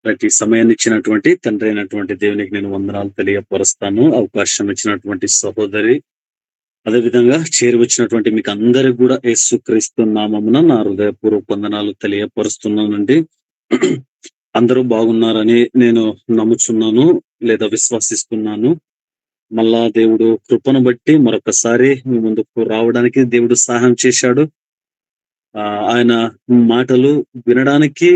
ప్రతి సమయాన్ని ఇచ్చినటువంటి తండ్రి అయినటువంటి దేవునికి నేను వందనాలు తెలియపరుస్తాను. అవకాశం ఇచ్చినటువంటి సహోదరి, అదేవిధంగా చేరువచ్చినటువంటి మీకు అందరికి కూడా యేసుక్రీస్తు నామమున నా హృదయపూర్వక వందనాలు తెలియపరుస్తున్నానండి. అందరూ బాగున్నారని నేను నమ్ముచున్నాను, లేదా విశ్వసిస్తున్నాను. మళ్ళా దేవుడు కృపను బట్టి మరొకసారి మీ ముందుకు రావడానికి దేవుడు సహాయం చేశాడు. ఆయన మాటలు వినడానికి,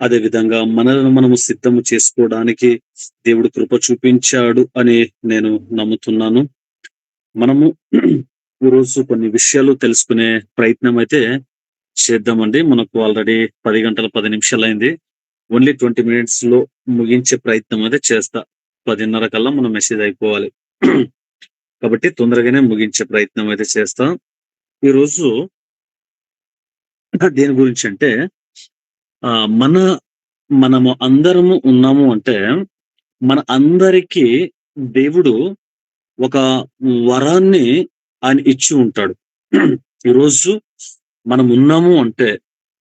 అదే విధంగా మనలను మనము సిద్ధము చేసుకోవడానికి దేవుడు కృప చూపించాడు అని నేను నమ్ముతున్నాను. మనము ఈరోజు కొన్ని విషయాలు తెలుసుకునే ప్రయత్నం అయితే చేద్దామండి. మనకు ఆల్రెడీ 10 గంటల 10 నిమిషాలైంది. ఓన్లీ 20 మినిట్స్ లో ముగించే ప్రయత్నం అయితే చేస్తా. 10:30 కల్లా మన మెసేజ్ అయిపోవాలి. కాబట్టి తొందరగానే ముగించే ప్రయత్నం అయితే చేస్తా. ఈరోజు దేని గురించి అంటే మనము అందరము ఉన్నాము అంటే మన అందరికీ దేవుడు ఒక వరాన్ని ఆయన ఇచ్చి ఉంటాడు. ఈరోజు మనం ఉన్నాము అంటే,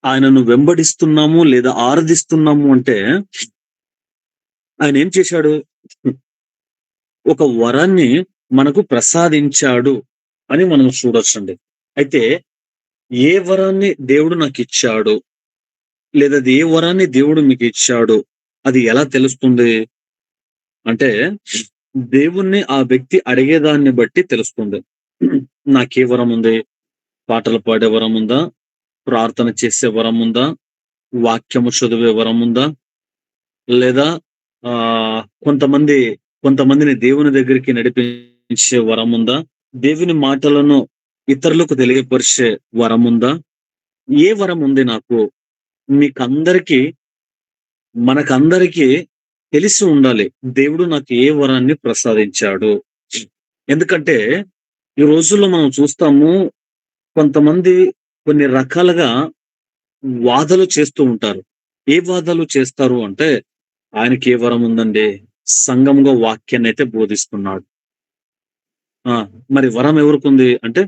ఆయనను వెంబడిస్తున్నాము లేదా ఆరాధిస్తున్నాము అంటే ఆయన ఏం చేశాడు? ఒక వరాన్ని మనకు ప్రసాదించాడు అని మనం చూడొచ్చండి. అయితే ఏ వరాన్ని దేవుడు నాకు ఇచ్చాడు, లేదా అది ఏ వరాన్ని దేవుడు మీకు ఇచ్చాడు, అది ఎలా తెలుస్తుంది అంటే, దేవుణ్ణి ఆ వ్యక్తి అడిగేదాన్ని బట్టి తెలుస్తుంది. నాకే వరం ఉంది? పాటలు పాడే వరం ఉందా? ప్రార్థన చేసే వరం ఉందా? వాక్యము చదివే వరం ఉందా? లేదా కొంతమందిని దేవుని దగ్గరికి నడిపించే వరం ఉందా? దేవుని మాటలను ఇతరులకు తెలియపరిచే వరం ఉందా? ఏ వరం ఉంది నాకు? మీకందరికీ, మనకందరికీ తెలిసి ఉండాలి. దేవుడు నాకు ఏ వరాన్ని ప్రసాదించాడు. ఎందుకంటే ఈ రోజుల్లో మనం చూస్తాము, కొంతమంది కొన్ని రకాలుగా వాదాలు చేస్తూ ఉంటారు. ఏ వాదాలు చేస్తారు అంటే, ఆయనకి ఏ వరం ఉందండి? సంఘంగా వాక్యాన్ని అయితే బోధిస్తున్నాడు. మరి వరం ఎవరికుంది అంటే,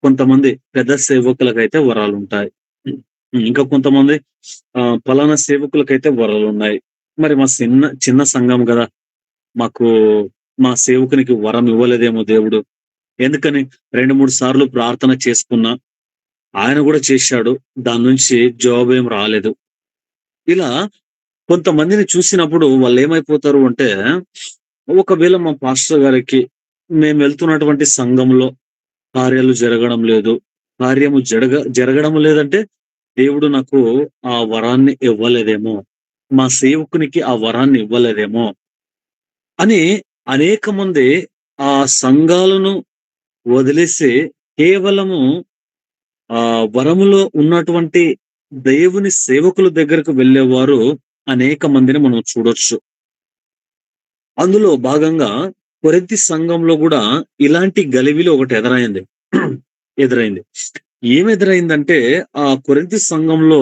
కొంతమంది పెద్ద సేవకులకైతే వరాలుంటాయి. ఇంకా కొంతమంది పలానా సేవకులకైతే వరాలున్నాయి. మరి మా చిన్న సంఘం గదా! మాకు మా సేవకునికి వరం ఇవ్వలేదేమో దేవుడు. ఎందుకని 2, 3 సార్లు ప్రార్థన చేసుకున్నా, ఆయన గూడా చేశాడు. దాని నుంచి జవాబేం రాలేదు. ఇలా కొంతమందిని చూసినప్పుడు వాళ్ళేమైపోతారు అంటే, ఒకవేళ మా పాస్టర్ గారికి మేము వెళ్తున్నటువంటి సంఘంలో కార్యాలు జరగడం లేదు. కార్యము జరగడం లేదంటే, దేవుడు నాకు ఆ వరాన్ని ఇవ్వలేదేమో, మా సేవకునికి ఆ వరాన్ని ఇవ్వలేదేమో అని అనేకమంది ఆ సంఘాలను వదిలేసి కేవలము వరములో ఉన్నటువంటి దేవుని సేవకుల దగ్గరకు వెళ్ళేవారు అనేక మందిని మనం చూడొచ్చు. అందులో భాగంగా కొరింథీ సంఘంలో కూడా ఇలాంటి గలిబిలి ఒకటి ఎదురైంది. ఎదురైంది. ఏమి ఎదురైందంటే, ఆ కొరింథీ సంఘంలో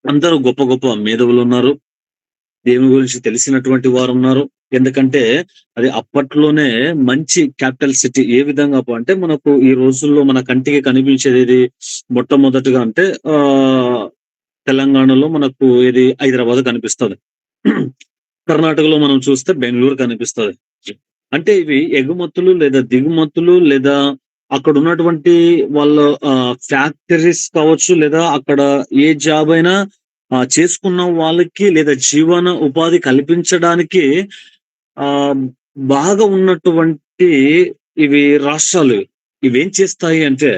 అందరూ గొప్ప గొప్ప మేధావులున్నారు. దేవుని గురించి తెలిసినటువంటి వారున్నారు. ఎందుకంటే అది అప్పట్లోనే మంచి క్యాపిటల్ సిటీ. ఏ విధంగా అంటే, మనకు ఈ రోజుల్లో మన కంటికి కనిపించేది ఏది? మొట్టమొదటిగా అంటే తెలంగాణలో మనకు ఏది? హైదరాబాద్ కనిపిస్తది. కర్ణాటకలో మనం చూస్తే బెంగుళూరు కనిపిస్తది. అంటే ఇవి ఎగుమతులు లేదా దిగుమతులు, లేదా అక్కడ ఉన్నటువంటి వాళ్ళ ఫ్యాక్టరీస్ కావచ్చు, లేదా అక్కడ ఏ జాబ్ అయినా చేసుకున్న వాళ్ళకి లేదా జీవన ఉపాధి కల్పించడానికి ఆహ్, బాగా ఉన్నటువంటి ఇవి రాష్ట్రాలు. ఇవేం చేస్తాయి అంటే,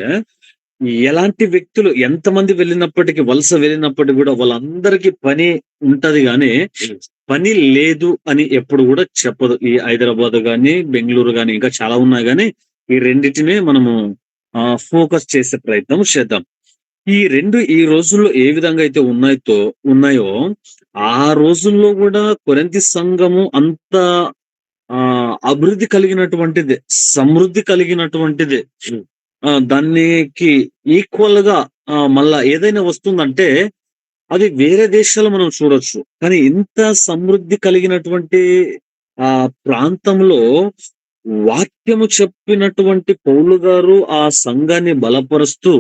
ఎలాంటి వ్యక్తులు ఎంతమంది వెళ్ళినప్పటికీ, వలస వెళ్ళినప్పటికి గూడా వాళ్ళందరికీ పని ఉంటది గానీ, పని లేదు అని ఎప్పుడు గూడా చెప్పదు. ఈ హైదరాబాద్ గాని, బెంగుళూరు గాని, ఇంకా చాలా ఉన్నాయి గానీ, ఈ రెండిటినే మనము ఫోకస్ చేసే ప్రయత్నం చేద్దాం. ఈ 2 ఈ రోజుల్లో ఏ విధంగా అయితే ఉన్నాయో, ఆ రోజుల్లో గూడా కొరింథీ సంఘము అంత అభివృద్ధి కలిగినటువంటిదే, సమృద్ధి కలిగినటువంటిదే. దానికి ఈక్వల్ గా మళ్ళా ఏదైనా వస్తుందంటే, అది వేరే దేశాల్లో మనం చూడొచ్చు. కానీ ఇంత సమృద్ధి కలిగినటువంటి ప్రాంతంలో వాక్యము చెప్పినటువంటి పౌలు గారు ఆ సంఘాన్ని బలపరుస్తూ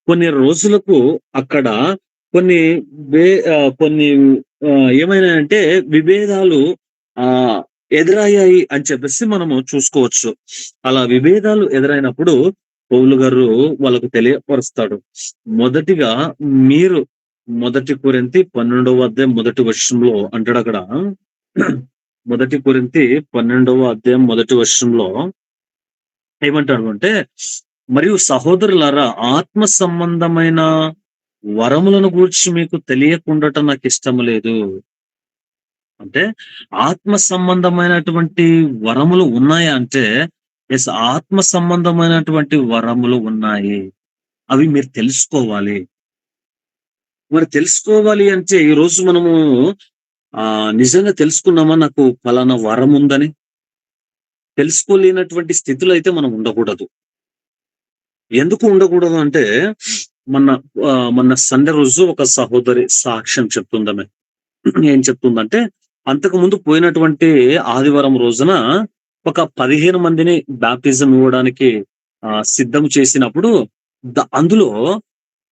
కొన్ని రోజులకు అక్కడ కొన్ని కొన్ని ఏమైనాయంటే విభేదాలు ఆహ్, ఎదురయ్యాయి అని చెప్పేసి మనము చూసుకోవచ్చు. అలా విభేదాలు ఎదురైనప్పుడు పౌలు గారు వాళ్ళకు తెలియపరుస్తాడు. మొదటిగా మీరు మొదటి కొరింథీ 12వ అధ్యాయం మొదటి వచనంలో అంటాడక్కడ. మొదటి కొరింథీ 12వ అధ్యాయం మొదటి వచనంలో ఏమంటాడు అంటే, "మరియు సహోదరులారా, ఆత్మ సంబంధమైన వరములను గూర్చి మీకు తెలియకుండటం నాకిష్టము లేదు." అంటే ఆత్మ సంబంధమైనటువంటి వరములు ఉన్నాయా అంటే, యెస్, ఆత్మ సంబంధమైనటువంటి వరములు ఉన్నాయి. అవి మీరు తెలుసుకోవాలి. మరి తెలుసుకోవాలి అంటే ఈరోజు మనము నిజంగా తెలుసుకున్నామా నాకు పలానా వరం ఉందని? తెలుసుకోలేనటువంటి స్థితిలో అయితే మనం ఉండకూడదు. ఎందుకు ఉండకూడదు అంటే, మొన్న మొన్న సండే రోజు ఒక సహోదరి సాక్ష్యం చెప్తుందామె. ఏం చెప్తుందంటే, అంతకుముందు పోయినటువంటి ఆదివారం రోజున ఒక 15 మందిని బాప్టిజం ఇవ్వడానికి సిద్ధం చేసినప్పుడు అందులో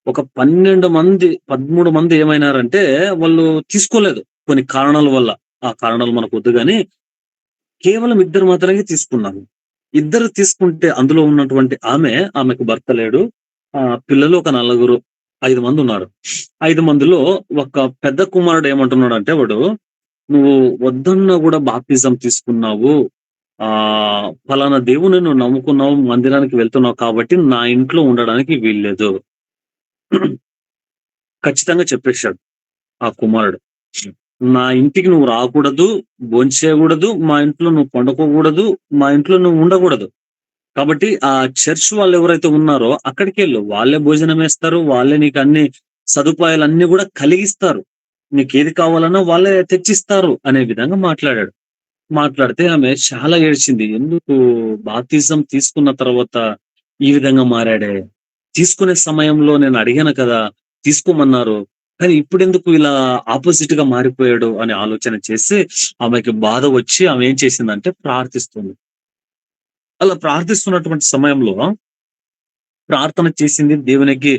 ఒక 12 మంది, 13 మంది ఏమైనారంటే వాళ్ళు తీసుకోలేదు. కొన్ని కారణాల వల్ల. ఆ కారణాలు మనకొద్దు గాని, కేవలం ఇద్దరు మాత్రమే తీసుకున్నారు. ఇద్దరు తీసుకుంటే అందులో ఉన్నటువంటి ఆమెకు భర్త లేడు. పిల్లలు ఒక నలుగురు, 5 మందున్నారు. 5 మందిలో ఒక పెద్ద కుమారుడు ఏమంటున్నాడంటే వాడు, "నువ్వు వద్దన్నా గూడా బాప్టిజం తీసుకున్నావు. పలానా దేవుడిని నువ్వు నమ్ముకున్నావు, మందిరానికి వెళ్తున్నావు కాబట్టి నా ఇంట్లో ఉండడానికి వీల్లేదు." ఖచ్చితంగా చెప్పేసాడు ఆ కుమారుడు. "నా ఇంటికి నువ్వు రాకూడదు, భోంచేయగూడదు, మా ఇంట్లో నువ్వు పండుకోకూడదు, మా ఇంట్లో నువ్వు ఉండకూడదు. కాబట్టి ఆ చర్చ్ వాళ్ళెవరైతే ఉన్నారో అక్కడికెళ్ళు. వాళ్ళే భోజనమేస్తారు. వాళ్ళే నీకు అన్ని సదుపాయాలన్నీ గూడా కలిగిస్తారు. నీకేది కావాలన్నా వాళ్ళే తెచ్చిస్తారు" అనే విధంగా మాట్లాడాడు. మాట్లాడితే ఆమె చాలా ఏడ్చింది. ఎందుకు బాప్తిజం తీసుకున్న తర్వాత ఈ విధంగా మారాడే? తీసుకునే సమయంలో నేను అడిగాను కదా! తీసుకోమన్నారు. కానీ ఇప్పుడెందుకు ఇలా అపోజిట్‌గా మారిపోయాడు అని ఆలోచన చేసి ఆమెకి బాధ వచ్చి ఆమె ఏం చేసిందంటే ప్రార్థిస్తుంది. అలా ప్రార్థిస్తున్నటువంటి సమయంలో ప్రార్థన చేసింది, దేవునికి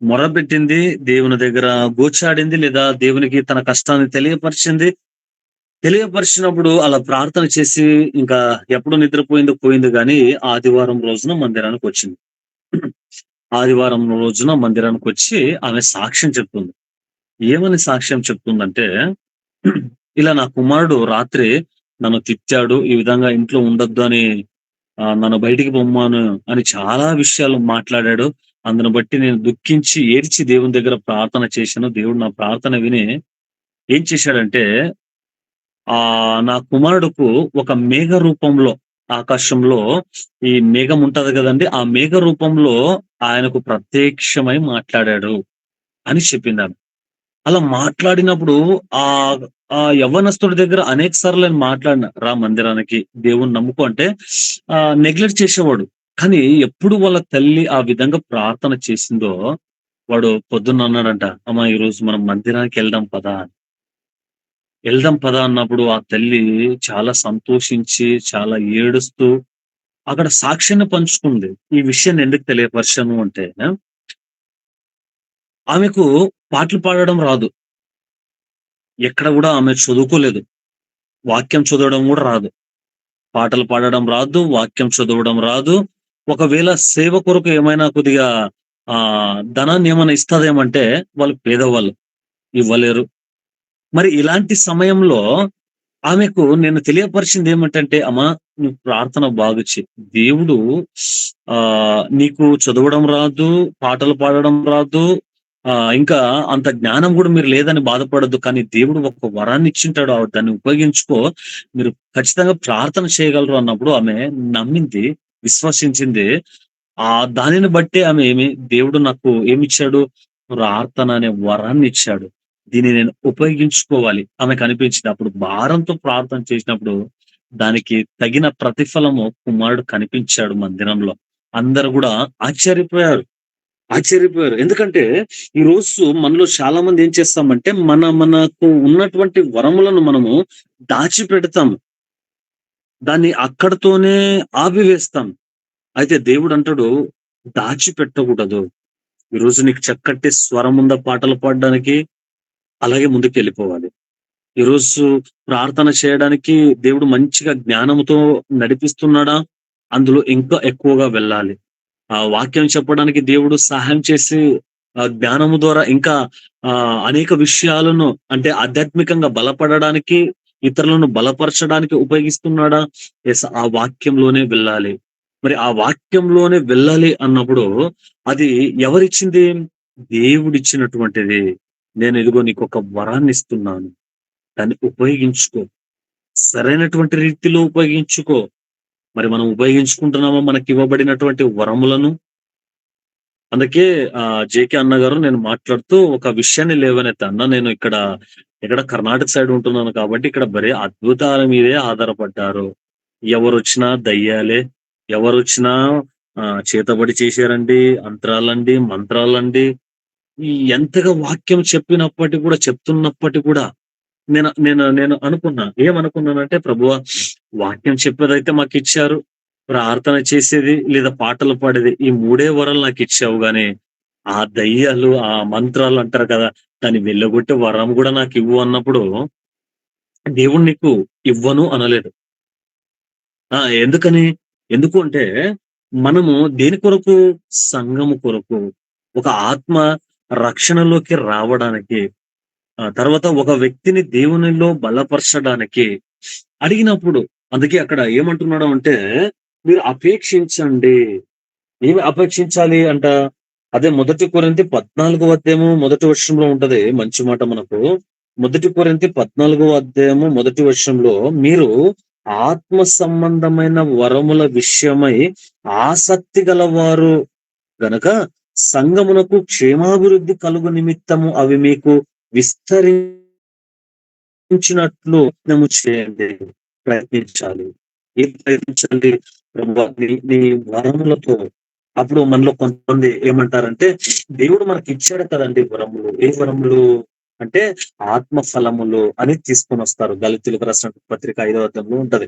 మొరపెట్టింది, దేవుని దగ్గర గోచాడింది, లేదా దేవునికి తన కష్టాన్ని తెలియపరిచింది. తెలియపరిచినప్పుడు అలా ప్రార్థన చేసి ఇంకా ఎప్పుడు నిద్రపోయిందో పోయింది గానీ, ఆదివారం రోజున మందిరానికొచ్చింది. ఆదివారం రోజున మందిరానికొచ్చి ఆమె సాక్ష్యం చెప్తుంది. ఏమని సాక్ష్యం చెప్తుందంటే, ఇలా నా కుమారుడు రాత్రి నన్ను తిట్టాడు. ఈ విధంగా ఇంట్లో ఉండొద్దు అని నన్ను బయటికి పొమ్మను అని చాలా విషయాలు మాట్లాడాడు. అందును బట్టి నేను దుఃఖించి, ఏడ్చి దేవుని దగ్గర ప్రార్థన చేశాను. దేవుడు నా ప్రార్థన విని ఏం చేశాడంటే, నా కుమారుడుకు ఒక మేఘ రూపంలో ఆకాశంలో ఈ మేఘం ఉంటది గదండీ! ఆ మేఘ రూపంలో ఆయనకు ప్రత్యక్షమై మాట్లాడాడు అని చెప్పిందామె. అలా మాట్లాడినప్పుడు ఆహ్, ఆ యవ్వనస్తుడి దగ్గర అనేక సార్లు నేను మాట్లాడిన, "రా మందిరానికి, దేవుడిని నమ్ముకో" అంటే నెగ్లెక్ట్ చేసేవాడు. కానీ ఎప్పుడు వాళ్ళ తల్లి ఆ విధంగా ప్రార్థన చేసిందో, వాడు పొద్దున్న అన్నాడంట, "అమ్మ ఈరోజు మనం మందిరానికి ఎళ్దాం పదా" అని. "ఎళ్దాం పదా" అన్నప్పుడు ఆ తల్లి చాలా సంతోషించి, చాలా ఏడుస్తూ అక్కడ సాక్ష్యాన్ని పంచుకుంది. ఈ విషయాన్ని ఎందుకు తెలియపరిచాను అంటే, ఆమెకు పాటలు పాడడం రాదు. ఎక్కడ గూడా ఆమె చదువుకోలేదు. వాక్యం చదవడం గూడా రాదు. పాటలు పాడడం రాదు. వాక్యం చదవడం రాదు. ఒకవేళ సేవ కొరకు ఏమైనా కొద్దిగా ధనాన్ని ఏమైనా ఇస్తదేమంటే వాళ్ళు పేదవాళ్ళు. ఇవ్వలేరు. మరి ఇలాంటి సమయంలో ఆమెకు నేను తెలియపరిచింది ఏమిటంటే, "అమ్మా, నువ్వు ప్రార్థన బాగా చెయి. దేవుడు నీకు చదవడం రాదు, పాటలు పాడడం రాదు, ఇంకా అంత జ్ఞానం గూడా మీరు లేదని బాధపడొద్దు. కానీ దేవుడు ఒక వరాన్ని ఇచ్చింటాడు. దాన్ని ఉపయోగించుకో. మీరు ఖచ్చితంగా ప్రార్థన చేయగలరు" అన్నప్పుడు ఆమె నమ్మింది, విశ్వసించింది. దానిని బట్టే ఆమె దేవుడు నాకు ఏమిచ్చాడు? ప్రార్థన అనే వరాన్నిచ్చాడు. దీన్ని నేను ఉపయోగించుకోవాలి ఆమెకనిపించింది. అప్పుడు భారంతో ప్రార్థన చేసినప్పుడు దానికి తగిన ప్రతిఫలము కుమారుడు కనిపించాడు మందిరంలో. అందరూ గూడా ఆశ్చర్యపోయారు. ఆశ్చర్యపోయారు. ఎందుకంటే ఈరోజు మనలో చాలా మంది ఏం చేస్తామంటే మనకు ఉన్నటువంటి వరములను మనము దాచిపెడతాము. దాన్ని అక్కడితోనే ఆపివేస్తాం. అయితే దేవుడంటాడు దాచిపెట్టకూడదు. ఈరోజు నీకు చక్కటి స్వరం ఉందా పాటలు పాడడానికి? అలాగే ముందుకెళ్ళిపోవాలి. ఈరోజు ప్రార్థన చేయడానికి దేవుడు మంచిగా జ్ఞానముతో నడిపిస్తున్నాడా? అందులో ఇంకా ఎక్కువగా వెళ్ళాలి. ఆ వాక్యం చెప్పడానికి దేవుడు సహాయం చేసి జ్ఞానము ద్వారా ఇంకా అనేక విషయాలను అంటే ఆధ్యాత్మికంగా బలపడడానికి, ఇతరులను బలపరచడానికి ఉపయోగిస్తున్నాడా? యెస్. ఆ వాక్యంలోనే వెళ్ళాలి. మరి ఆ వాక్యంలోనే వెళ్ళాలి అన్నప్పుడు అది ఎవరిచ్చింది? దేవుడిచ్చినటువంటిది. నేను ఇదిగో నీకొక వరాన్నిస్తున్నాను. దాన్ని ఉపయోగించుకో. సరైనటువంటి రీతిలో ఉపయోగించుకో. మరి మనం ఉపయోగించుకుంటున్నామా మనకివ్వబడినటువంటి వరములను? అందుకే జేకే అన్నగారు నేను మాట్లాడుతూ ఒక విషయాన్ని లేవనెత్తా. అన్న నేను ఇక్కడ కర్ణాటక సైడ్ ఉంటున్నాను కాబట్టి ఇక్కడ అద్భుతాల మీదే ఆధారపడ్డారు. ఎవరొచ్చినా దయ్యాలే, ఎవరొచ్చినా చేతబడి చేశారండి, అంతరాలండి, మంత్రాలండి. ఎంతగా వాక్యం చెప్తున్నప్పటికి కూడా నేను నేను నేను అనుకున్నా. ఏమనుకున్నానంటే ప్రభువా వాక్యం చెప్పేదైతే మాకిచ్చారు. ప్రార్థన చేసేది లేదా పాటలు పాడేది ఈ 3 వరాలు నాకిచ్చావు గానీ, ఆ దయ్యాలు, ఆ మంత్రాలు అంటారు కదా! దాన్ని వెళ్ళగొట్టే వరం గూడా నాకివ్వు అన్నప్పుడు, దేవుడు నీకు ఇవ్వను అనలేదు. ఎందుకని? ఎందుకు అంటే, మనము దేని కొరకు? సంఘము కొరకు. ఒక ఆత్మ రక్షణలోకి రావడానికి. తర్వాత ఒక వ్యక్తిని దేవునిలో బలపరచడానికి అడిగినప్పుడు అందుకే అక్కడ ఏమంటున్నాడు అంటే, మీరు అపేక్షించండి. ఏమి అపేక్షించాలి అంట? అదే 1 కొరింథీ 14 అధ్యాయము మొదటి వచనంలో ఉంటది మంచి మాట మనకు. 1 కొరింథీ 14 అధ్యాయము మొదటి వచనంలో మీరు ఆత్మ సంబంధమైన వరముల విషయమై ఆసక్తి గలవారు గనక సంఘమునకు క్షేమాభివృద్ధి కలుగు నిమిత్తము అవి మీకు విస్తరించినట్లు యత్నము చేయండి. ప్రయత్నించాలి. ఏం ప్రయత్నించాలి? ప్రభువా నీ వరములతో అప్పుడు మనలో కొంతమంది ఏమంటారంటే, దేవుడు మనకిచ్చాడు కదండీ వరములు. ఏ వరములు? అంటే ఆత్మ ఫలములు అని తీసుకొనొస్తారు. గళితీయులకు రాసిన పత్రిక 5వ అధ్యాయంలో ఉంటది.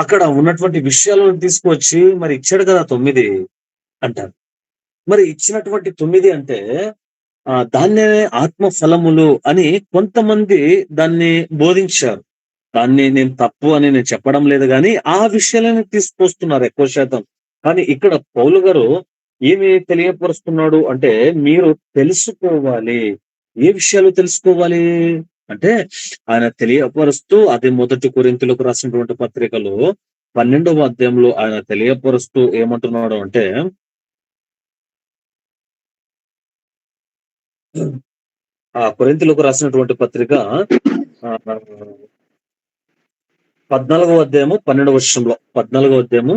అక్కడ ఉన్నటువంటి విషయాలను తీసుకొచ్చి మరి ఇచ్చాడు కదా 9 అంటారు. మరి ఇచ్చినటువంటి 9 అంటే దాన్నే ఆత్మ ఫలములు అని కొంతమంది దాన్ని బోధించారు. దాన్ని నేను తప్పు అని నేను చెప్పడం లేదు గానీ, ఆ విషయాలను తీసుకొస్తున్నారు ఎక్కువ శాతం. కానీ ఇక్కడ పౌలు గారు ఏమి తెలియపరుస్తున్నాడు అంటే, మీరు తెలుసుకోవాలి. ఏ విషయాలు తెలుసుకోవాలి? అంటే ఆయన తెలియపరుస్తూ అదే 1 కొరింథీయులకు రాసినటువంటి పత్రికలో 12వ అధ్యాయంలో ఆయన తెలియపరుస్తూ ఏమంటున్నాడు అంటే కొరింథీయులకు రాసినటువంటి పత్రిక ఆహ్, 14వ అధ్యాయము 12వ వచనంలో 14వ అధ్యాయము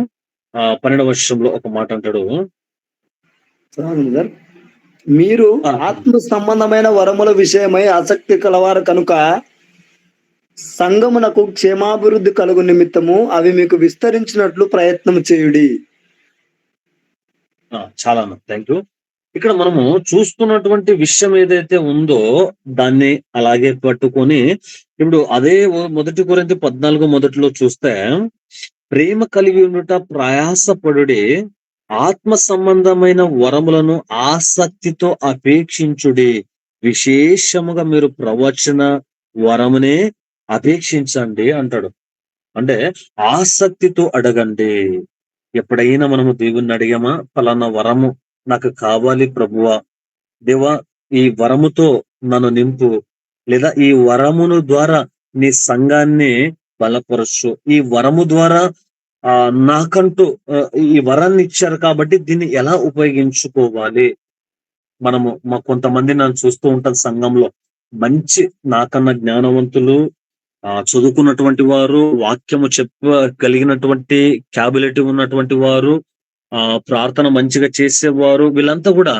12వ వచనంలో ఒక మాట అంటాడు. మీరు ఆత్మ సంబంధమైన వరముల విషయమై ఆసక్తి కలవారు కనుక సంఘమునకు క్షేమాభివృద్ధి కలుగు నిమిత్తము అవి మీకు విస్తరించినట్లు ప్రయత్నం చేయుడి. చాలా థ్యాంక్ యూ. ఇక్కడ మనము చూస్తున్నటువంటి విషయం ఏదైతే ఉందో దాన్ని అలాగే పట్టుకొని ఇప్పుడు అదే 1 కొరింథీ 14 మొదటిలో చూస్తే ప్రేమ కలిగి ఉండుట ప్రయాసపడుడి, ఆత్మ సంబంధమైన వరములను ఆసక్తితో అపేక్షించుడి, విశేషముగా మీరు ప్రవచన వరమునే అపేక్షించండి అంటాడు. అంటే ఆసక్తితో అడగండి. ఎప్పుడైనా మనము దేవుణ్ణి అడిగామా? ఫలానా వరము నాకు కావాలి ప్రభువా, దేవా ఈ వరముతో నన్ను నింపు, లేదా ఈ వరమును ద్వారా నీ సంఘాన్ని బలపరచు, ఈ వరము ద్వారా నాకంటూ ఈ వరాన్ని ఇచ్చారు కాబట్టి దీన్ని ఎలా ఉపయోగించుకోవాలి? కొంతమంది నన్ను చూస్తూ ఉంటాను సంఘంలో. మంచి నాకన్నా జ్ఞానవంతులు, చదువుకున్నటువంటి వారు, వాక్యము చెప్పగలిగినటువంటి క్యాబిలిటీ ఉన్నటువంటి వారు, ప్రార్థన మంచిగా చేసేవారు వీళ్ళంతా కూడా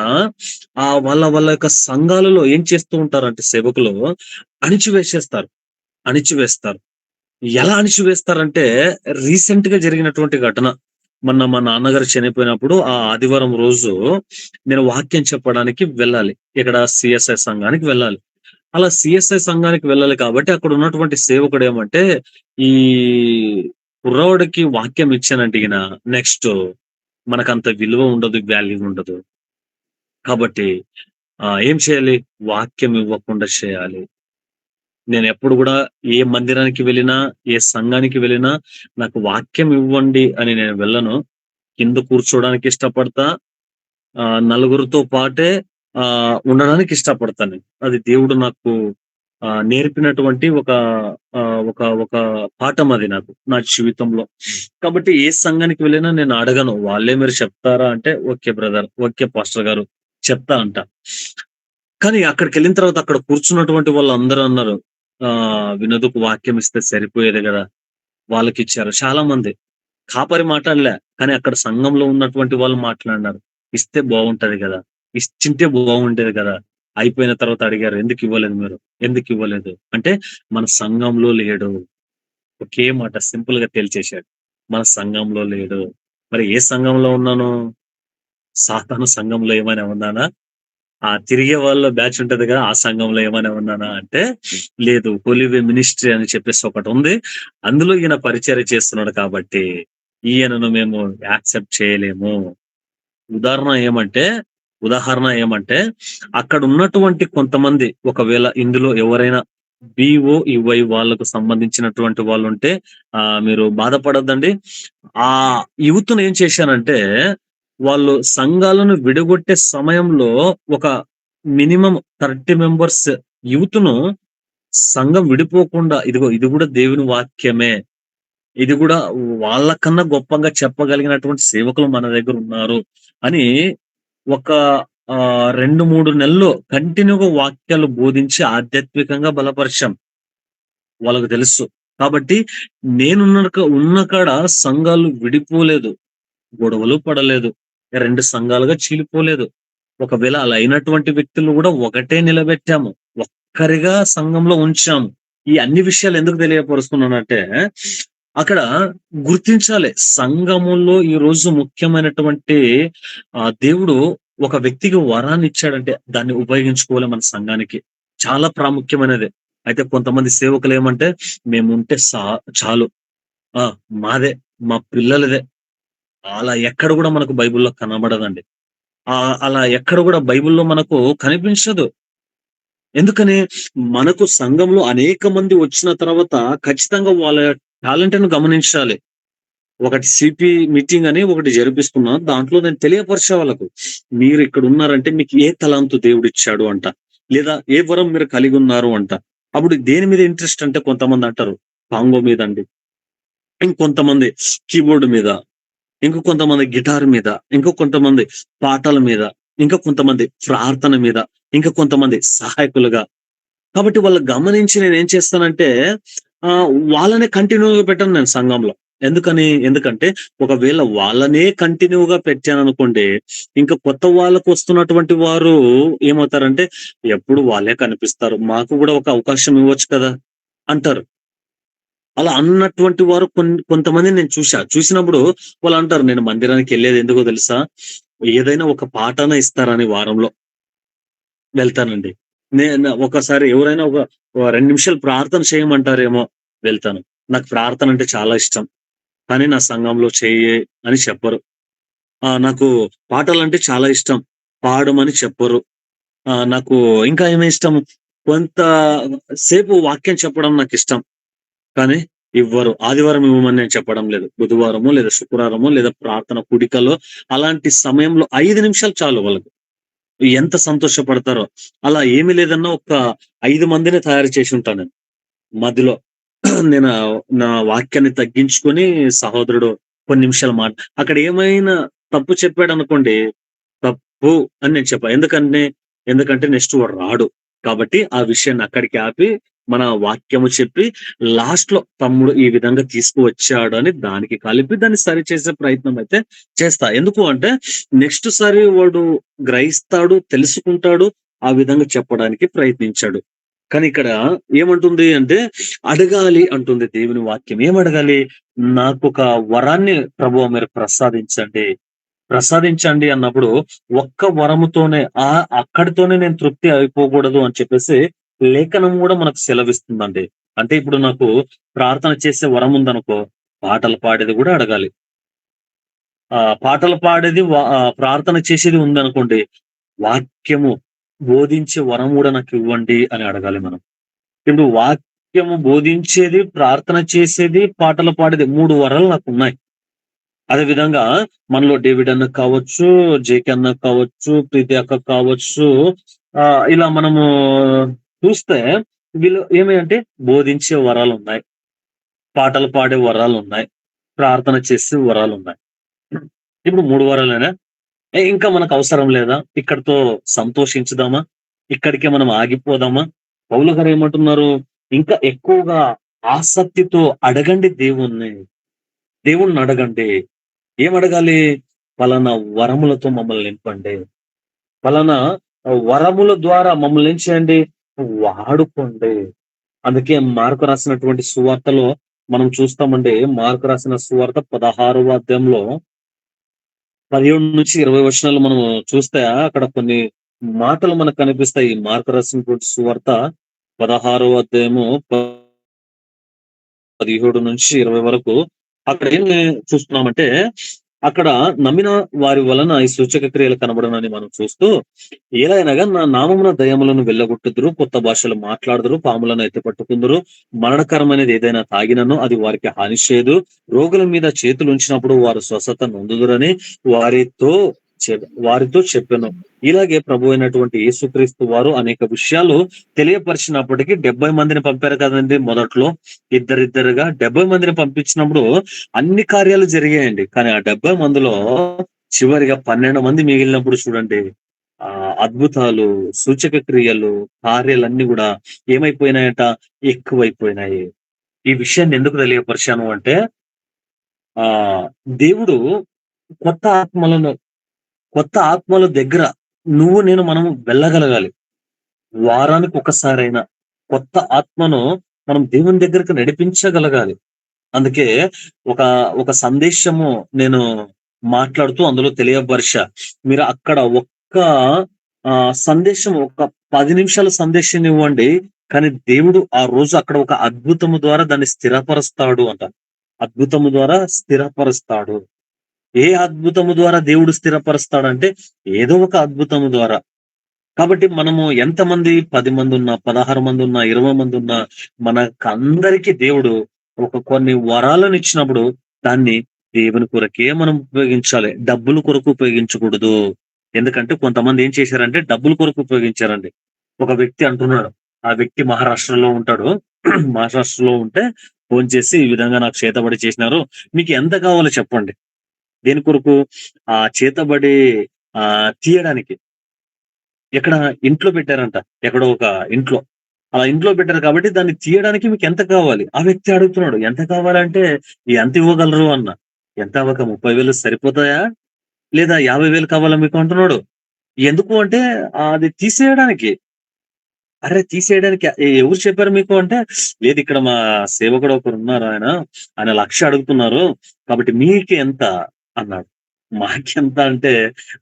వాళ్ళ యొక్క సంఘాలలో ఏం చేస్తూ ఉంటారంటే సేవకులు అణిచివేసేస్తారు. అణిచివేస్తారు. ఎలా అణిచివేస్తారంటే రీసెంట్ గా జరిగినటువంటి ఘటన. మొన్న మా నాన్నగారు చనిపోయినప్పుడు ఆ ఆదివారం రోజు నేను వాక్యం చెప్పడానికి వెళ్ళాలి. ఇక్కడ సిఎస్ఐ సంఘానికి వెళ్ళాలి. అలా సిఎస్ఐ సంఘానికి వెళ్ళాలి కాబట్టి అక్కడ ఉన్నటువంటి సేవకుడు ఏమంటే, ఈ కుర్రోడికి వాక్యం ఇచ్చానంటే నెక్స్ట్ మనకంత విలువ ఉండదు, వాల్యూ ఉండదు. కాబట్టి ఏం చేయాలి? వాక్యం ఇవ్వకుండా చేయాలి. నేనెప్పుడు గూడా ఏ మందిరానికి వెళ్ళినా, ఏ సంఘానికి వెళ్ళినా నాకు వాక్యం ఇవ్వండి అని నేను వెళ్ళను. కింద కూర్చోవడానికి ఇష్టపడతా. నలుగురితో పాటే ఉండడానికి ఇష్టపడతాను. అది దేవుడు నాకు నేర్పినటువంటి ఒక పాఠం అది నాకు నా జీవితంలో. కాబట్టి ఏ సంఘానికి వెళ్ళినా నేను అడగను. వాళ్ళే మీరు చెప్తారా అంటే, ఓకే బ్రదర్, ఓకే పాస్టర్ గారు చెప్తా అంటా. కానీ అక్కడికెళ్ళిన తర్వాత అక్కడ కూర్చున్నటువంటి వాళ్ళందరూ అన్నారు, వినోద్‌కు వాక్యం ఇస్తే సరిపోయేది గదా! వాళ్ళకిచ్చారు. చాలా మంది. కాపరి మాట్లాడలే. కానీ అక్కడ సంఘంలో ఉన్నటువంటి వాళ్ళు మాట్లాడినారు. ఇస్తే బావుంటది గదా! ఇచ్చింటే బాగుండేది గదా! అయిపోయిన తర్వాత అడిగారు. ఎందుకివ్వలేదు మీరు? ఎందుకివ్వలేదు? అంటే మన సంఘంలో లేడు. ఒకే మాట సింపుల్‌గా తేల్చేశాడు. మన సంఘంలో లేడు. మరి ఏ సంఘంలో ఉన్నాను? సాతాను సంఘంలో ఏమైనా ఉన్నానా? తిరిగే వాళ్ళ బ్యాచ్ ఉంటది కదా! ఆ సంఘంలో ఏమైనా ఉన్నానా అంటే, లేదు. హోలీవే మినిస్ట్రీ అని చెప్పేసి ఒకటుంది. అందులో ఈయన పరిచర్య చేస్తున్నాడు కాబట్టి, ఈయనను మేము యాక్సెప్ట్ చేయలేము. ఉదాహరణ ఏమంటే ఉదాహరణ ఏమంటే, అక్కడున్నటువంటి కొంతమంది ఒకవేళ ఇందులో ఎవరైనా బీఓఈవై వాళ్ళకు సంబంధించినటువంటి వాళ్ళుంటే మీరు బాధపడొద్దండి. ఆ యూత్‌ని ఏం చేశానంటే, వాళ్ళు సంఘాలను విడగొట్టే సమయంలో ఒక మినిమమ్ 30 మెంబర్స్ యూత్‌ను సంఘం విడిపోకుండా ఇదిగో ఇది గూడా దేవుని వాక్యమే. ఇది గూడా వాళ్ళకన్నా గొప్పగా చెప్పగలిగినటువంటి సేవకులు మన దగ్గరున్నారు అని ఒక 2, 3 నెలలు కంటిన్యూ‌గా వాక్యాలు బోధించి ఆధ్యాత్మికంగా బలపరిచాం. వాళ్ళకు తెలుసు. కాబట్టి ఉన్న కాడ సంఘాలు విడిపోలేదు. గొడవలు పడలేదు. 2 సంఘాలుగా చీలిపోలేదు. ఒకవేళ అలా అయినటువంటి వ్యక్తులను గూడా ఒకటే నిలబెట్టాము. ఒక్కరిగా సంఘంలో ఉంచాము. ఈ అన్ని విషయాలు ఎందుకు తెలియపరుస్తున్నానంటే, అక్కడ గుర్తించాలి. సంఘములో ఈరోజు ముఖ్యమైనటువంటి దేవుడు ఒక వ్యక్తికి వరాన్నిచ్చాడంటే దాన్ని ఉపయోగించుకోవాలి మన సంఘానికి. చాలా ప్రాముఖ్యమైనది. అయితే కొంతమంది సేవకులేమంటే, మేముంటే చాలు. ఆ! మాదే, మా పిల్లలదే. అలా ఎక్కడ గూడా మనకు బైబిల్‌లో కనబడదండి. అలా ఎక్కడ గూడా బైబిల్‌లో మనకు కనిపించదు. ఎందుకని? మనకు సంఘంలో అనేక మంది వచ్చిన తర్వాత ఖచ్చితంగా వాళ్ళ టాలెంట్‌ని గమనించాలి. ఒకటి సిపి మీటింగ్ అని ఒకటి జరిపిస్తున్నాం. దాంట్లో నేను తెలియపరిచా వాళ్ళకు. మీరు ఇక్కడున్నారంటే మీకు ఏ తలాంతు దేవుడిచ్చాడు అంట. లేదా ఏ వరం మీరు కలిగున్నారు అంట. అప్పుడు దేని మీద ఇంట్రెస్ట్ అంటే కొంతమందంటారు కాంగో మీదండి. ఇంకొంతమంది కీబోర్డ్ మీద. ఇంకా కొంతమంది గిటార్ మీద, ఇంకా కొంతమంది పాటల మీద, ఇంకా కొంతమంది ప్రార్థన మీద, ఇంకా కొంతమంది సహాయకులుగా. కాబట్టి వాళ్ళు గమనించి నేనేం చేస్తానంటే వాళ్ళనే కంటిన్యూ‌గా పెట్టను నేను సంఘంలో. ఎందుకంటే ఒకవేళ వాళ్ళనే కంటిన్యూ‌గా పెట్టాననుకోండి, ఇంకా కొత్త వాళ్ళకొస్తున్నటువంటి వారు ఏమవుతారంటే, ఎప్పుడు వాళ్ళే కనిపిస్తారు. మాకు గూడా ఒక అవకాశం ఇవ్వచ్చు కదా! అంటారు. అలా అన్నటువంటి వారు కొంతమందిని నేను చూసా. చూసినప్పుడు వాళ్ళంటారు, "నేను మందిరానికెళ్ళేది ఎందుకో తెలుసా? ఏదైనా ఒక పాటన ఇస్తారని వారంలో వెళ్తానండి. ఒకసారి ఎవరైనా ఓ 2 నిమిషాలు ప్రార్థన చేయమంటారేమో వెళ్తాను. నాకు ప్రార్థన అంటే చాలా ఇష్టం. కానీ నా సంఘంలో చెయ్యి అని చెప్పరు. నాకు పాటలంటే చాలా ఇష్టం. పాడమని చెప్పరు. నాకు ఇంకా ఏమి ఇష్టం, కొంత సేపు వాక్యం చెప్పడం నాకిష్టం. కానీ ఇవ్వరు. ఆదివారం ఇవ్వమని నేను చెప్పడం లేదు. బుధవారమో, లేదా శుక్రవారమో, లేదా ప్రార్థన కూడికలో అలాంటి సమయంలో 5 నిమిషాలు చాలు వాళ్ళకి. ఎంత సంతోషపడతారో. అలా ఏమి లేదన్నా ఒక 5 మందిని తయారు చేసుంటా నేను. మధ్యలో నేను నా వాక్యాన్ని తగ్గించుకొని సహోదరుడు కొన్ని నిమిషాలు అక్కడ ఏమైనా తప్పు చెప్పాడనుకోండి, తప్పు అని నేను చెప్పా. ఎందుకంటే నెక్స్ట్ వాడు రాడు. కాబట్టి ఆ విషయాన్ని అక్కడికి ఆపి, మన వాక్యము చెప్పి లాస్ట్‌లో తమ్ముడు ఈ విధంగా తీసుకువచ్చాడు అని దానికి కలిపి దాన్ని సరిచేసే ప్రయత్నం అయితే చేస్తా. ఎందుకు అంటే నెక్స్ట్ సారి వాడు గ్రహిస్తాడు, తెలుసుకుంటాడు. ఆ విధంగా చెప్పడానికి ప్రయత్నించాడు. కానీ ఇక్కడ ఏమంటుంది అంటే, అడగాలి అంటుంది దేవుని వాక్యం. ఏమడగాలి? నాకొక వరాన్ని ప్రభువా మీరు ప్రసాదించండి. ప్రసాదించండి అన్నప్పుడు ఒక్క వరముతోనే అక్కడితోనే నేను తృప్తి అయిపోకూడదు అని చెప్పేసి లేఖనం గూడా మనకు సెలవిస్తుందండి. అంటే ఇప్పుడు నాకు ప్రార్థన చేసే వరం ఉందనుకో, పాటలు పాడేది గూడా అడగాలి. పాటలు పాడేది ప్రార్థన చేసేది ఉందనుకోండి, వాక్యము బోధించే వరం కూడా నాకు ఇవ్వండి అని అడగాలి మనం. ఇప్పుడు వాక్యము బోధించేది, ప్రార్థన చేసేది, పాటలు పాడేది 3 వరాలు నాకున్నాయి. అదే విధంగా మనలో డేవిడ్ అన్నకు కావచ్చు, జేకే అన్నకు కావచ్చు, ప్రీతి అక్కకు కావచ్చు, ఇలా మనము చూస్తే వీళ్ళు ఏమి బోధించే వరాలున్నాయి, పాటలు పాడే వరాలున్నాయి, ప్రార్థన చేసే వరాలున్నాయి. ఇప్పుడు 3 వరాలేనా? ఇంకా మనకు అవసరం లేదా? ఇక్కడితో సంతోషించుదామా? ఇక్కడికే మనం ఆగిపోదామా? పౌలు గారు ఏమంటున్నారు? ఇంకా ఎక్కువగా ఆసక్తితో అడగండి దేవుణ్ణి. దేవుణ్ణి అడగండి. ఏమడగాలి? పలానా వరములతో మమ్మల్ని నింపండి. పలానా వరముల ద్వారా మమ్మల్ని ఏం చేయండి? వాడుకోండి. అందుకే మార్కు రాసినటువంటి సువార్తలో మనం చూస్తామండి. మార్కు రాసిన సువార్త 16వ అధ్యాయంలో 17-20 వచనాలు మనం చూస్తే అక్కడ కొన్ని మాటలు మనకు కనిపిస్తాయి. మార్కు రాసినటువంటి సువార్త 16వ అధ్యాయము 17-20 వరకు అక్కడ ఏం చూస్తున్నామంటే, అక్కడ నమ్మిన వారి వలన ఈ సూచక క్రియలు కనబడునని మనం చూస్తూ, ఏలయనగా నా నామమున దయ్యములను వెళ్ళగొట్టుదురు, కొత్త భాషలు మాట్లాడుదురు, పాములను ఎత్తిపట్టుకుందురు, మరణకరమైనది ఏదైనా తాగినను అది వారికి హాని చేయదు, రోగుల మీద చేతులు ఉంచినప్పుడు వారు స్వస్థత నొందుదురని వారితో చెప్పెను. ఇలాగే ప్రభు అయినటువంటి యేసుక్రీస్తు వారు అనేక విషయాలు తెలియపరిచినప్పటికీ 70 మందిని పంపారు కదండి మొదట్లో. ఇద్దరిద్దరుగా 70 మందిని పంపించినప్పుడు అన్ని కార్యాలు జరిగాయండి. కానీ ఆ 70 మందిలో చివరిగా 12 మంది మిగిలినప్పుడు చూడండి, అద్భుతాలు, సూచక క్రియలు, కార్యాలన్నీ కూడా ఏమైపోయినాయట? ఎక్కువైపోయినాయి. ఈ విషయాన్ని ఎందుకు తెలియపరిచాను అంటే, ఆ దేవుడు కొత్త ఆత్మలను కొత్త ఆత్మల దగ్గర మనం వెళ్ళగలగాలి. వారానికి ఒకసారైనా కొత్త ఆత్మను మనం దేవుని దగ్గరికి నడిపించగలగాలి. అందుకే ఒక ఒక సందేశము నేను మాట్లాడుతూ అందులో తెలియపరిచా. మీరు అక్కడ ఒక్క సందేశం, ఒక 10 నిమిషాల సందేశం ఇవ్వండి. కానీ దేవుడు ఆ రోజు అక్కడ ఒక అద్భుతము ద్వారా దాన్ని స్థిరపరుస్తాడు అంట. అద్భుతము ద్వారా స్థిరపరుస్తాడు. ఏ అద్భుతము ద్వారా దేవుడు స్థిరపరుస్తాడంటే, ఏదో ఒక అద్భుతము ద్వారా. కాబట్టి మనము ఎంతమంది 10 మందున్నా, 16 మందున్నా, 20 మందున్నా, మనకందరికి దేవుడు కొన్ని వరాలను ఇచ్చినప్పుడు దాన్ని దేవుని కొరకే మనం ఉపయోగించాలి. డబ్బుల కొరకు ఉపయోగించకూడదు. ఎందుకంటే కొంతమంది ఏం చేశారంటే డబ్బుల కొరకు ఉపయోగించారండి. ఒక వ్యక్తి అంటున్నాడు. ఆ వ్యక్తి మహారాష్ట్రలో ఉంటాడు. మహారాష్ట్రలో ఉంటే ఫోను చేసి, ఈ విధంగా నాకు చేతబడి చేసినారు. మీకు ఎంత కావాలో చెప్పండి. దేని కొరకు? ఆ చేతబడి తీయడానికి. ఎక్కడ? ఇంట్లో పెట్టారంట. ఎక్కడో ఒక ఇంట్లో. అలా ఇంట్లో పెట్టారు కాబట్టి దాన్ని తీయడానికి మీకు ఎంత కావాలి? ఆ వ్యక్తి అడుగుతున్నాడు. ఎంత కావాలంటే, ఎంత ఇవ్వగలరు అన్న. ఎంత ఒక 30,000 సరిపోతాయా? లేదా 50,000 కావాలా మీకు అంటున్నాడు. ఎందుకు అంటే అది తీసేయడానికి. అరె! తీసేయడానికి ఎవరు చెప్పారు మీకు అంటే, లేదు ఇక్కడ మా సేవకుడు ఒకరున్నారు ఆయన. ఆయన 1,00,000 అడుగుతున్నారు. కాబట్టి మీకు ఎంత అన్నాడు. మాకెంత అంటే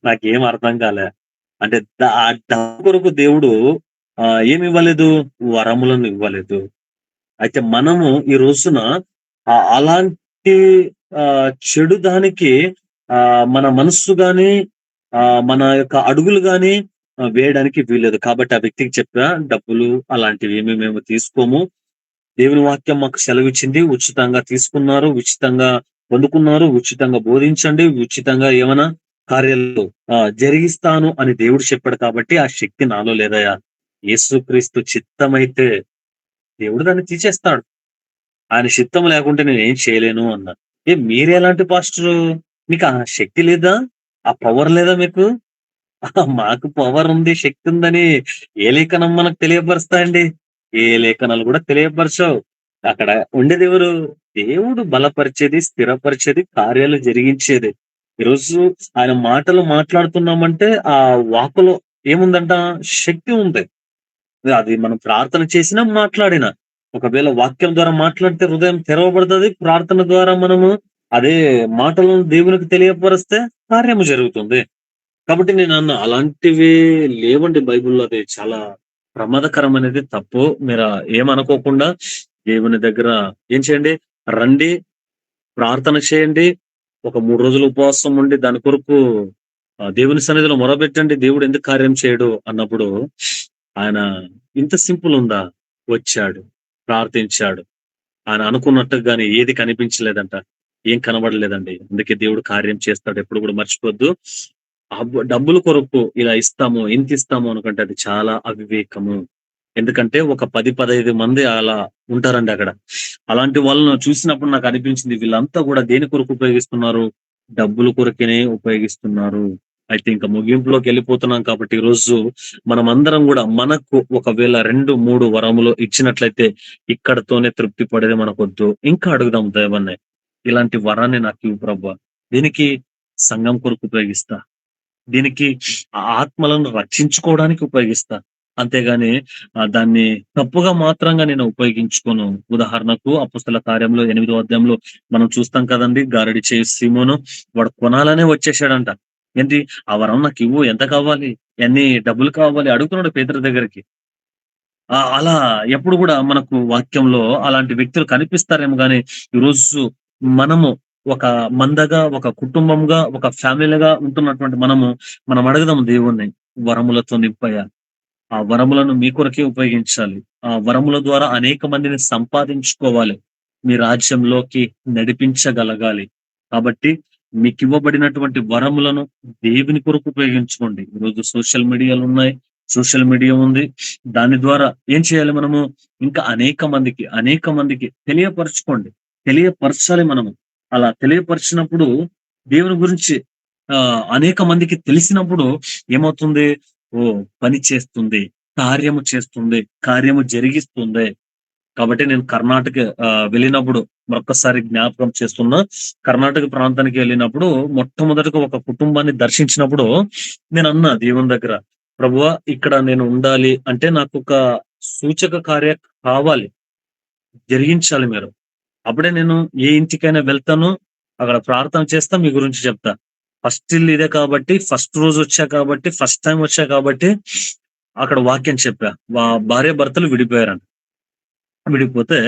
నాకేం అర్థం కాలే. అంటే ఆ డబ్బు కొరకు దేవుడు ఏమివ్వలేదు? వరములను ఇవ్వలేదు. అయితే మనము ఈ రోజున అలాంటి చెడు దానికి మన మనస్సు గాని, మన యొక్క అడుగులు గాని వేయడానికి వీల్లేదు. కాబట్టి ఆ వ్యక్తికి చెప్పా, డబ్బులు అలాంటివి ఏమి మేము తీసుకోము. దేవుని వాక్యం మాకు సెలవిచ్చింది. ఉచితంగా తీసుకున్నారు, ఉచితంగా పొందుకున్నారు, ఉచితంగా బోధించండి, ఉచితంగా ఏమైనా కార్యాలు జరిగిస్తాను అని దేవుడు చెప్పాడు కాబట్టి ఆ శక్తి నాలో లేదయ్యా. యేసుక్రీస్తు చిత్తమైతే దేవుడు దాన్ని తీసేస్తాడు. ఆయన చిత్తం లేకుంటే నేనేం చేయలేను అన్నా. మీరెలాంటి పాస్టరు? మీకు ఆ శక్తి లేదా? ఆ పవర్ లేదా మీకు? మాకు పవర్ ఉంది, శక్తి ఉందని ఏ లేఖనం మనకు తెలియపరుస్తాయండి? ఏ లేఖనాలు కూడా తెలియపరచవు. అక్కడ ఉండేదెవరు? దేవుడు బలపరిచేది, స్థిరపరిచేది, కార్యాలు జరిగించేది. ఈరోజు ఆయన మాటలు మాట్లాడుతున్నామంటే ఆ వాక్కులో ఏముందంట? శక్తి ఉంది. అది మనం ప్రార్థన చేసినా, మాట్లాడినా. ఒకవేళ వాక్యం ద్వారా మాట్లాడితే హృదయం తెరవబడుతది. ప్రార్థన ద్వారా మనము అదే మాటలను దేవునికి తెలియపరిస్తే కార్యము జరుగుతుంది. కాబట్టి నేనన్నా అలాంటివి లేవండి బైబిల్‌లో. అది చాలా ప్రమాదకరమనేది, తప్పు. మీరు ఏమనుకోకుండా దేవుని దగ్గర ఏం చేయండి? రండి, ప్రార్థన చేయండి. ఒక 3 రోజులు ఉపవాసం ఉండి దాని కొరకు దేవుని సన్నిధిలో మొరపెట్టండి దేవుడు ఎందుకు కార్యం చేయడు అన్నప్పుడు ఆయన ఇంత సింపుల్ ఉందా? వచ్చాడు, ప్రార్థించాడు. ఆయన అనుకున్నట్టుగా గాని ఏది కనిపించలేదంట. ఏం కనబడలేదండి. అందుకే దేవుడు కార్యం చేస్తాడు. ఎప్పుడు కూడా మర్చిపోద్దు. డబ్బుల కొరకు ఇలా ఇస్తాము, ఇంత ఇస్తాము అనుకుంటే అది చాలా అవివేకము. ఎందుకంటే ఒక 10, 15 మంది అలా ఉంటారండి అక్కడ. అలాంటి వాళ్ళను చూసినప్పుడు నాకు అనిపించింది వీళ్ళంతా కూడా దేని కొరకు ఉపయోగిస్తున్నారు? డబ్బుల కొరకేనే ఉపయోగిస్తున్నారు. అయితే ఇంకా ముగింపులోకి వెళ్ళిపోతున్నాం కాబట్టి ఈరోజు మనమందరం కూడా మనకు ఒకవేళ 2, 3 వరములు ఇచ్చినట్లయితే ఇక్కడితోనే తృప్తి పడేది మనకొద్దు. ఇంకా అడుగుదాం దేవాన్ని. ఇలాంటి వరాన్ని నాకివ్వు ప్రభువా. దీనికి సంఘం కొరకు ఉపయోగిస్తా. దీనికి ఆత్మలను రక్షించుకోవడానికి ఉపయోగిస్తా. అంతేగాని దాన్ని తప్పుగా మాత్రంగా నేను ఉపయోగించుకోను. ఉదాహరణకు అపోస్తల కార్యంలో 8వ అధ్యాయంలో మనం చూస్తాం కదండీ! గారడీ చేయి సీమోను వాడు కొనాలనే వచ్చేసాడంట. ఏంటి ఆ వరం నాకివ్వు ఎంత కావాలి? ఎన్ని డబ్బులు కావాలి? అడుగుతున్నాడు పేతురు దగ్గరికి. అలా ఎప్పుడు గూడా మనకు వాక్యంలో అలాంటి వ్యక్తులు కనిపిస్తారేమో గాని, ఈరోజు మనము ఒక మందగా, ఒక కుటుంబంగా, ఒక ఫ్యామిలీగా ఉంటున్నటువంటి మనం అడుగుదాం దేవుణ్ణి వరములతో నింపయ్యా. ఆ వరములను మీ కొరకే ఉపయోగించాలి. ఆ వరముల ద్వారా అనేక మందిని సంపాదించుకోవాలి. మీ రాజ్యంలోకి నడిపించగలగాలి. కాబట్టి మీకివ్వబడినటువంటి వరములను దేవుని కొరకు ఉపయోగించుకోండి. ఈరోజు సోషల్ మీడియాలున్నాయి. సోషల్ మీడియా ఉంది. దాని ద్వారా ఏం చేయాలి మనము? ఇంకా అనేక మందికి తెలియపరచుకోండి. తెలియపరచాలి మనము. అలా తెలియపరిచినప్పుడు దేవుని గురించి అనేక మందికి తెలిసినప్పుడు ఏమవుతుంది? పని చేస్తుంది. కార్యము చేస్తుంది. కార్యము జరిగిస్తుంది. కాబట్టి నేను కర్ణాటక వెళ్ళినప్పుడు మరొక్కసారి జ్ఞాపకం చేస్తున్నా. కర్ణాటక ప్రాంతానికి వెళ్ళినప్పుడు మొట్టమొదటగా ఒక కుటుంబాన్ని దర్శించినప్పుడు నేనన్నా దేవుని దగ్గర, ప్రభువా ఇక్కడ నేను ఉండాలి అంటే నాకొక సూచక కార్య కావాలి. జరిగించాలి మీరు. అప్పుడే నేను ఏ ఇంటికైనా వెళ్తాను. అక్కడ ప్రార్థన చేస్తా. మీ గురించి చెప్తా. ఫస్ట్ ఇల్లు ఇదే కాబట్టి, ఫస్ట్ రోజు వచ్చా కాబట్టి, ఫస్ట్ టైమ్ వచ్చా కాబట్టి అక్కడ వాక్యం చెప్పా. భార్యాభర్తలు విడిపోయారంట. విడిపోతే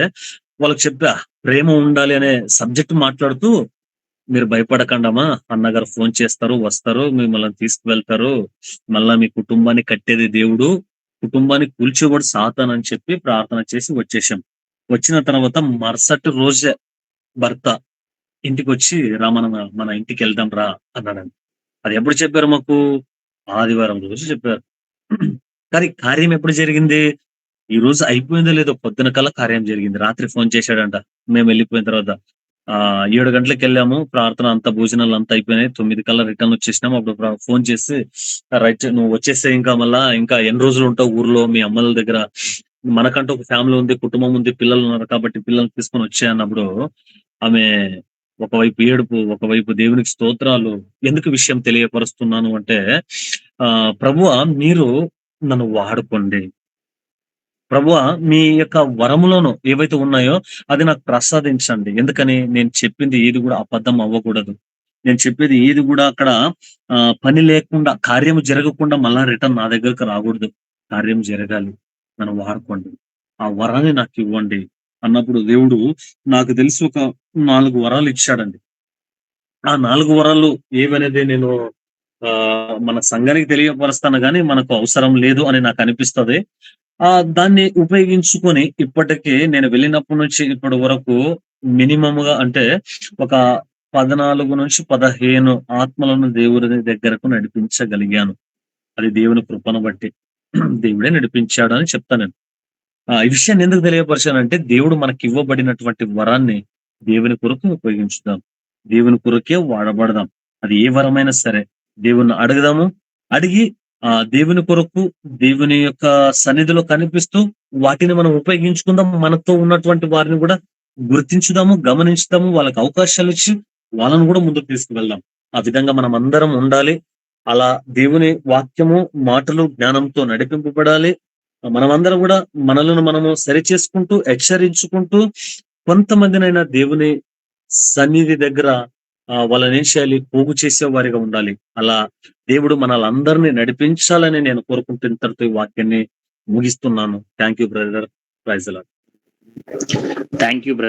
వాళ్ళకి చెప్పా. ప్రేమ ఉండాలి అనే సబ్జెక్ట్ మాట్లాడుతూ, మీరు భయపడకండమ్మా అన్నగారు ఫోన్ చేస్తారు, వస్తారు, మిమ్మల్ని తీసుకువెళ్తారు. మళ్ళా మీ కుటుంబాన్ని కట్టేది దేవుడు. కుటుంబాన్ని కూల్చేవాడు సాతాను అని చెప్పి ప్రార్థన చేసి వచ్చేసాం. వచ్చిన తర్వాత మరుసటి రోజే భర్త ఇంటికొచ్చి రా మన ఇంటికెళ్దాం రా అన్నాడండి. అది ఎప్పుడు చెప్పారు మాకు? ఆదివారం రోజు చెప్పారు. కానీ కార్యం ఎప్పుడు జరిగింది? ఈ రోజు అయిపోయిందో లేదో పొద్దున కల్లా కార్యం జరిగింది. రాత్రి ఫోన్ చేశాడంట. మేము వెళ్ళిపోయిన తర్వాత 7 గంటలకెళ్ళాము. ప్రార్థన అంతా భోజనాలు అంతా అయిపోయినాయి. 9 కల్లా రిటర్న్ వచ్చేసినాము. అప్పుడు ఫోన్ చేసి రైట్ నువ్వు వచ్చేసేయి ఇంకా మళ్ళా ఇంకా ఎన్ని రోజులు ఉంటావు ఊర్లో మీ అమ్మల దగ్గర. మనకంటూ ఒక ఫ్యామిలీ ఉంది, కుటుంబం ఉంది, పిల్లలు ఉన్నారు కాబట్టి పిల్లల్ని తీసుకొని వచ్చేయి అన్నప్పుడు ఆమె ఒకవైపు ఏడుపు, ఒకవైపు దేవునికి స్తోత్రాలు. ఎందుకు విషయం తెలియపరుస్తున్నాను అంటే ప్రభువా మీరు నన్ను వాడుకోండి. ప్రభువా మీ యొక్క వరములను ఏవైతే ఉన్నాయో అది నాకు ప్రసాదించండి. ఎందుకని? నేను చెప్పింది ఏది కూడా అబద్ధం అవ్వకూడదు. నేను చెప్పేది ఏది కూడా అక్కడ పని లేకుండా, కార్యము జరగకుండా మళ్ళా రిటర్న్ నా దగ్గరకు రాకూడదు. కార్యం జరగాలి. నన్ను వాడుకోండి. ఆ వరాన్ని నాకివ్వండి అన్నప్పుడు దేవుడు నాకు తెలిసి ఒక 4 వరాలు ఇచ్చాడండి. ఆ 4 వరాలు ఏవనేది నేను మన సంఘానికి తెలియపరుస్తాను గానీ, మనకు అవసరం లేదు అని నాకు అనిపిస్తది. దాన్ని ఉపయోగించుకొని ఇప్పటికి నేను వెళ్ళినప్పటి నుంచి ఇప్పటి వరకు మినిమమ్‌గా అంటే ఒక 14-15 ఆత్మలను దేవుని దగ్గరకు నడిపించగలిగాను. అది దేవుని కృపను బట్టి. దేవుడే నడిపించాడు అని చెప్తా నేను. ఈ విషయాన్ని ఎందుకు తెలియపరిచానంటే దేవుడు మనకివ్వబడినటువంటి వరాన్ని దేవుని కొరకు ఉపయోగించుదాం. దేవుని కొరకే వాడబడదాం. అది ఏ వరమైనా సరే దేవుణ్ణి అడుగుదాము. అడిగి దేవుని కొరకు దేవుని యొక్క సన్నిధిలో కనిపిస్తూ వాటిని మనం ఉపయోగించుకుందాం. మనతో ఉన్నటువంటి వారిని కూడా గుర్తించుదాము, గమనించుదాము, వాళ్ళకి అవకాశాలు ఇచ్చి వాళ్ళని కూడా ముందుకు తీసుకువెళ్దాం. ఆ విధంగా మనం అందరం ఉండాలి. అలా దేవుని వాక్యము, మాటలు జ్ఞానంతో నడిపింపబడాలి. మనమందరం కూడా మనలను మనము సరిచేసుకుంటూ, హెచ్చరించుకుంటూ కొంతమందినైనా దేవుని సన్నిధి దగ్గర వాళ్ళనేం చేయాలి? పోగు చేసే వారిగా ఉండాలి. అలా దేవుడు మనలందరినీ నడిపించాలని నేను కోరుకుంటూ ఇంతటితో ఈ వాక్యాన్ని ముగిస్తున్నాను. Thank you brother. Praise the Lord. Thank you brother.